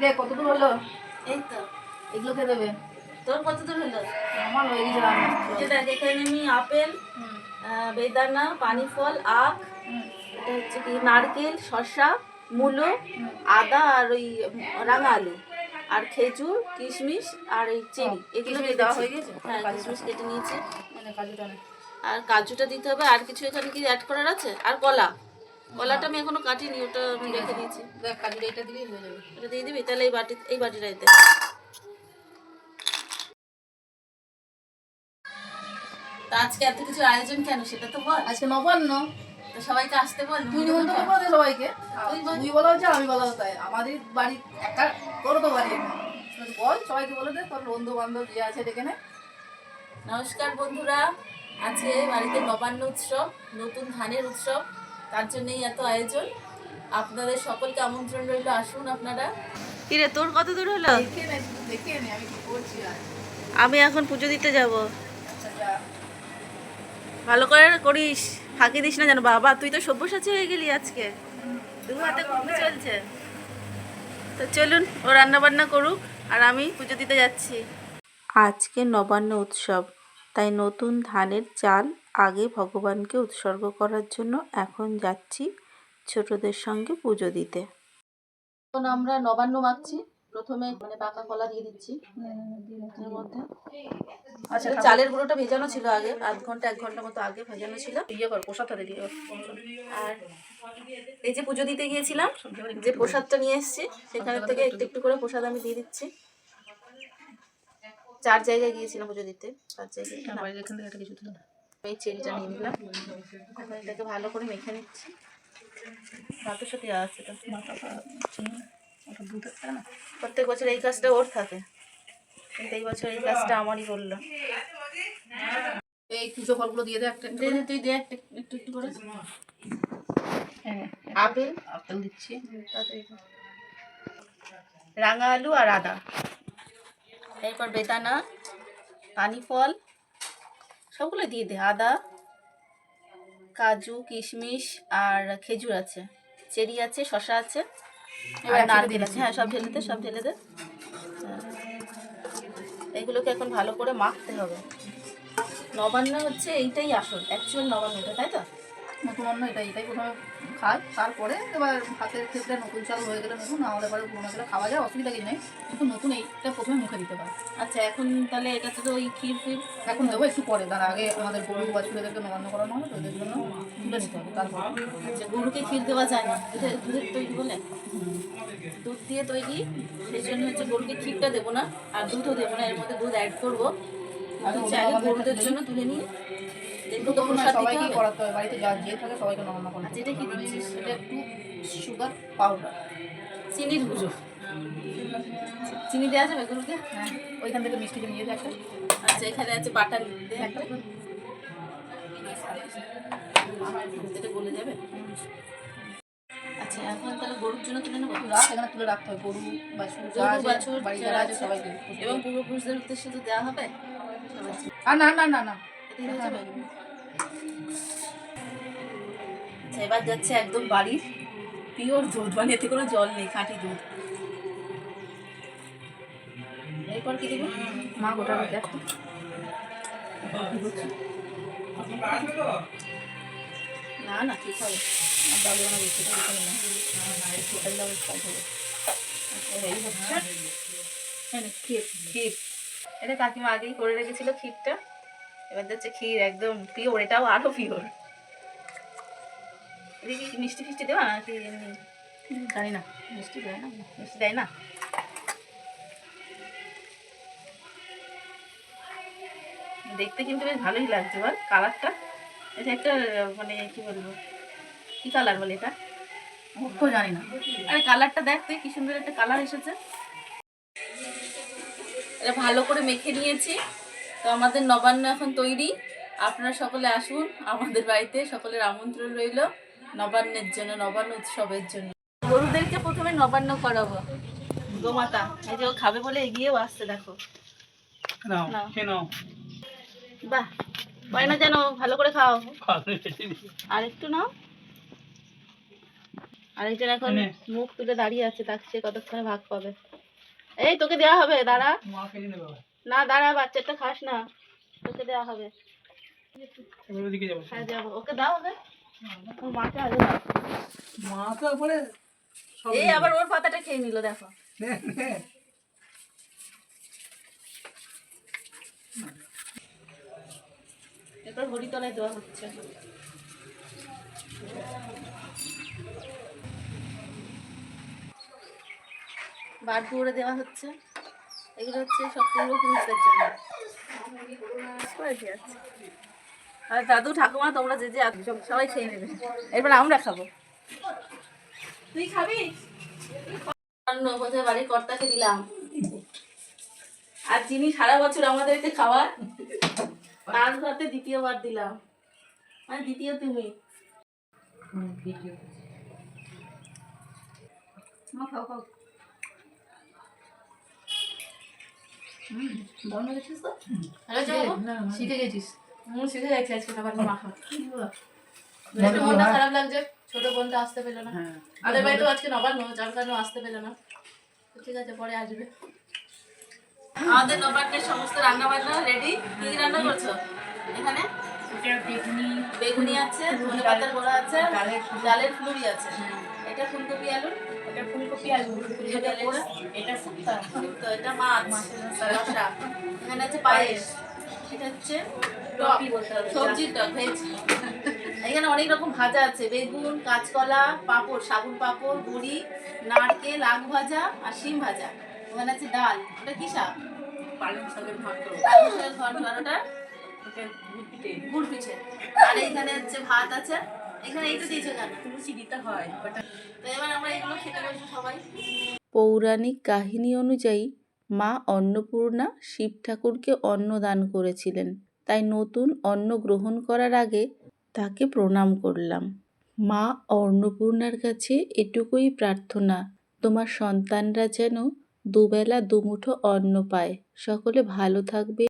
রে কত দূর হলো? এই তো এগুলো খেয়ে দেবে। তোর কত দূর হলো? আমার হয়ে গেছে রান্না। এটা এখানে আমি আপেল, বেদানা, পানি ফল, আখ, এটা হচ্ছে কি নারকেল, শসা, মূলো, আদা আর ওই রাঙা আলু আর খেজুর, কিশমিশ আর এই চেরি এগুলো কিশমিশ দেওয়া হয়ে কেটেছি। গেছে? হ্যাঁ, কিশমিশ কেটে নিয়েছি। মানে কাজুটা নেই। আর কাজুটা দিতে হবে। আর কিছু এখানে কি অ্যাড করার আছে? আর কলা, কলাটা আমি এখনো কাটিনি, ওটা আমি রেখে দিয়েছি। দেখ কাজুটা এটা দিলেই হয়ে যাবে। এটা দিয়ে দিবি তাহলে এই বাটিটাইতে। তা আজকে এত কিছু আয়োজন কেন সেটা তো বল। আজকে নবান্ন, তো সবাইকে আসতে বল। তুই নিমন্ত্রণ করে দে সবাইকে। তুই বলা হচ্ছে আমি বলা হচ্ছে আমাদের বাড়ি একটা তোর তো বাড়ি এখানে। বল সবাইকে বলে দে, তোর বন্ধু বান্ধব যে আছে ডেকে নে। নমস্কার বন্ধুরা, আজকে বাড়িতে নবান্ন উৎসব, নতুন ধানের উৎসব, তার জন্যই এত আয়োজন। আপনাদের সকলকে আমন্ত্রণ রইল, আসুন আপনারা। কিরে তোর কত দূর হলো? দেখে নে আমি কি করছি। আর আমি এখন পুজো দিতে যাব। আচ্ছা যা। ভালো করে করিস, ফাঁকি দিস না যেন। বাবা তুই তো সব্যসাচী হয়ে গেলি আজকে, দু হাতে খুব চলছে। তো চলুন, ও রান্না বান্না করুক আর আমি পুজো দিতে যাচ্ছি। আজকে নবান্ন উৎসব, তাই নতুন ধানের চাল আগে ভগবানকে উৎসর্গ করার জন্য এখন যাচ্ছি ছোটদের সঙ্গে পুজো দিতে। এখন আমরা নবান্ন মাখছি। প্রথমে মানে পাকা কলা দিয়ে দিচ্ছি এর মধ্যে। আচ্ছা চালের গুঁড়োটা ভেজানো ছিল আগে, আধ ঘন্টা 1 ঘন্টা মতো আগে ভেজানো ছিল। ইয়ে কর প্রসাদটা দিয়ে। আর এই যে পুজো দিতে গিয়েছিলাম, যে প্রসাদটা নিয়ে এসেছি সেখান থেকে একটু একটু করে প্রসাদ আমি দিয়ে দিচ্ছি। 4 জায়গায় গিয়েছিলাম পুজো দিতে, 4 জায়গায়। এখান থেকে একটা কিছু দিল। এই চেরিটা নিয়ে নিলাম, এখন এটাকে ভালো করে মেখে নিচ্ছি। ভাতের সাথে আছে তো প্রত্যেক বছর এই কাজটা ওর থাকে, কিন্তু এই বছর এই কাজটা আমারই করলো। এই পুজো ফলগুলো দিয়ে দে একটা একটা করে। তুই দে একটু একটু একটু করে। হ্যাঁ আপেল আপেল দিচ্ছি। রাঙা আলু আর আদা, এরপর বেদানা, পানি ফল সবগুলো দিয়ে দে। আদা, কাজু, কিশমিশ আর খেজুর আছে, চেরি আছে, শসা আছে, আর নারকেল আছে। হ্যাঁ, সব ঢেলে দে, সব ঢেলে দে। এগুলোকে এখন ভালো করে মাখতে হবে। নবান্ন হচ্ছে এইটাই আসল অ্যাকচুয়াল নবান্নটা, তাই তো? নতুন অন্য এটাই প্রথমে খাই, তারপরে এবার ভাতের ক্ষেত্রে নতুন চাল হয়ে গেলে নতুন, না হলে পরে পুরোনো চালে খাওয়া যায়, অসুবিধা কিছু নেই, কিন্তু নতুন এইটা প্রথমে মুখে দিতে পারে। আচ্ছা, এখন তাহলে এটাতে তো ওই ক্ষীর ফির এখন দেবো একটু পরে, তার আগে আমাদের গরু বাছুরেদেরকে নবান্ন করানো হবে, তো ওদের জন্য তুলে নিতে হবে তারপর। আচ্ছা, গরুকে ক্ষীর দেওয়া যায় না, দুধের তৈরি বলে, দুধ দিয়ে তৈরি, সেই জন্য হচ্ছে গরুকে ক্ষীরটা দেবো না আর দুধও দেবো না, এর মধ্যে দুধ অ্যাড করবো। আগে গরুদের জন্য তুলে নিয়ে একটু তো সবাইকেই করাতে হবে, বাড়িতে যা যে থাকে সবাইকে নবান্ন করাতে হবে। যেটা কি দিচ্ছিস? এটা একটু সুগার পাউডার, চিনির গুঁড়ো। চিনি দেওয়া যাবে গরুকে? হ্যাঁ ওইখান থেকে মিষ্টি নিয়ে যায় একটা। আচ্ছা, এখানে আছে বাটার একটা এটা বলে যাবে। আচ্ছা, এখন তাহলে গরুর জন্য তুলে নেবো। রাখ, এখানে তুলে রাখতে হবে গরু বাছুর বাড়ি যারা আছে সবাইকে। এবং পূর্বপুরুষদের উদ্দেশ্যে তো দেওয়া হবে। আর না না না না এটাই হয়ে যাবে। আচ্ছা, এবার যাচ্ছে একদম বাড়ির পিওর দুধ, মানে এতে কোনো জল নেই, খাঁটি দুধ। এরপর কি দেবো? মা গোটা দেখ না না, ঠিক হবে। এই হচ্ছে ক্ষীর। ক্ষীর এটা কাকিমা আগেই করে রেখেছিল ক্ষীরটা, এবার যাচ্ছে ক্ষীর একদম পিওর, এটাও আরো পিওর। এদিকে কি মিষ্টি ফিষ্টি দেওয়া নাকি এমনি? জানি না, মিষ্টি দেয় না। মিষ্টি দেয় না। দেখতে কিন্তু বেশ ভালোই লাগছে, বল কালারটা। এটা একটা মানে কি বলবো, কি কালার বলে এটা? তো জানি না। আরে কালারটা দেখ তুই, কি সুন্দর একটা কালার এসেছে। এটা ভালো করে মেখে নিয়েছি। তো আমাদের নবান্ন এখন তৈরি। আপনারা সকলে আসুন আমাদের বাড়িতে, সকলের আমন্ত্রণ রইল নবান্নের জন্য, নবান্ন উৎসবের জন্য। গরুদেরকে প্রথমে নবান্ন করাবো। গোমাতা এই যে ও খাবে বলে এগিয়েও আসছে, দেখো। বাহ, পায় না যেন, ভালো করে খাও। আর একটু নাও। আরেকজন এখন মুখ তুলে দাঁড়িয়ে আছে, তাকে সে কতক্ষণে ভাগ পাবে। এই তোকে দেওয়া হবে, দাঁড়া না, দাঁড়া, বাচ্চাটা খাস না, তোকে দেওয়া হবে। হ্যাঁ যাবো, ওকে দাও, ওকে ওর মাকে আগে দাও। এই আবার ওর পাতাটা খেয়ে নিল, দেখো। এরপর হরিতলায় দেওয়া হচ্ছে। বার দৌড়ে দেওয়া হচ্ছে। এগুলো হচ্ছে সব পূর্বপুরুষদের জন্য। আর দাদু ঠাকুমা তোমরা যে যে আছো সবাই খেয়ে নেবে, এরপর আমরা খাবো। তুই খাবি? কোথায় বাড়ির কর্তাকে দিলাম, আর যিনি সারা বছর আমাদেরকে খাওয়ার, তার হাতে দ্বিতীয়বার দিলাম, মানে দ্বিতীয় তুমি। খাও খাও। বন্ধ গেছিস তো? শিখে গেছিস? শিখে গেছি আজকে খাবার মাখা। একটু মনটা খারাপ লাগছে, ছোট বোনটা আসতে পেলো না। আমাদের বাড়ি তো আজকে নবান্ন, যার কারণে আসতে পেলো না। ঠিক আছে, পরে আসবে। আমাদের নবান্নের সমস্ত রান্না বান্না রেডি। কি কি রান্না করছো এখানে? বেগুনি আছে, ধনে পাতার বড়া আছে, ডালের ফুলুরি আছে, এটা ফুলকপি আলু, এটা ফুলকপি আলু, এটা শুক্তো, এটা মাছ রসা, এখানে আছে পায়েস, এটা হচ্ছে টক, সবজির টক, ভেজ। এখানে অনেক রকম ভাজা আছে, বেগুন, কাঁচকলা, পাঁপড়, সাবুন পাঁপড়, বড়ি, নারকেল, আলু ভাজা আর শিম ভাজা। ওখানে আছে ডাল, ওটা কি শাক? পালং শাকের ঘন্ট। পালং শাকের ঘন্ট, আর ওটা গুড় পিঠে। আর এইখানে হচ্ছে ভাত আছে। এখানে এইটা দিয়েছে কেন? তুলসী দিতে হয়। তো এবার আমরা এগুলো খেতে বসবো সবাই। পৌরাণিক কাহিনী অনুযায়ী মা অন্নপূর্ণা শিব ঠাকুরকে অন্ন দান করেছিলেন, তাই নতুন অন্ন গ্রহণ করার আগে তাকে প্রণাম করলাম। মা অন্নপূর্ণার কাছে এটুকুই প্রার্থনা, তোমার সন্তানরা যেন দুবেলা দুমুঠো অন্ন পায়। সকলে ভালো থাকবে।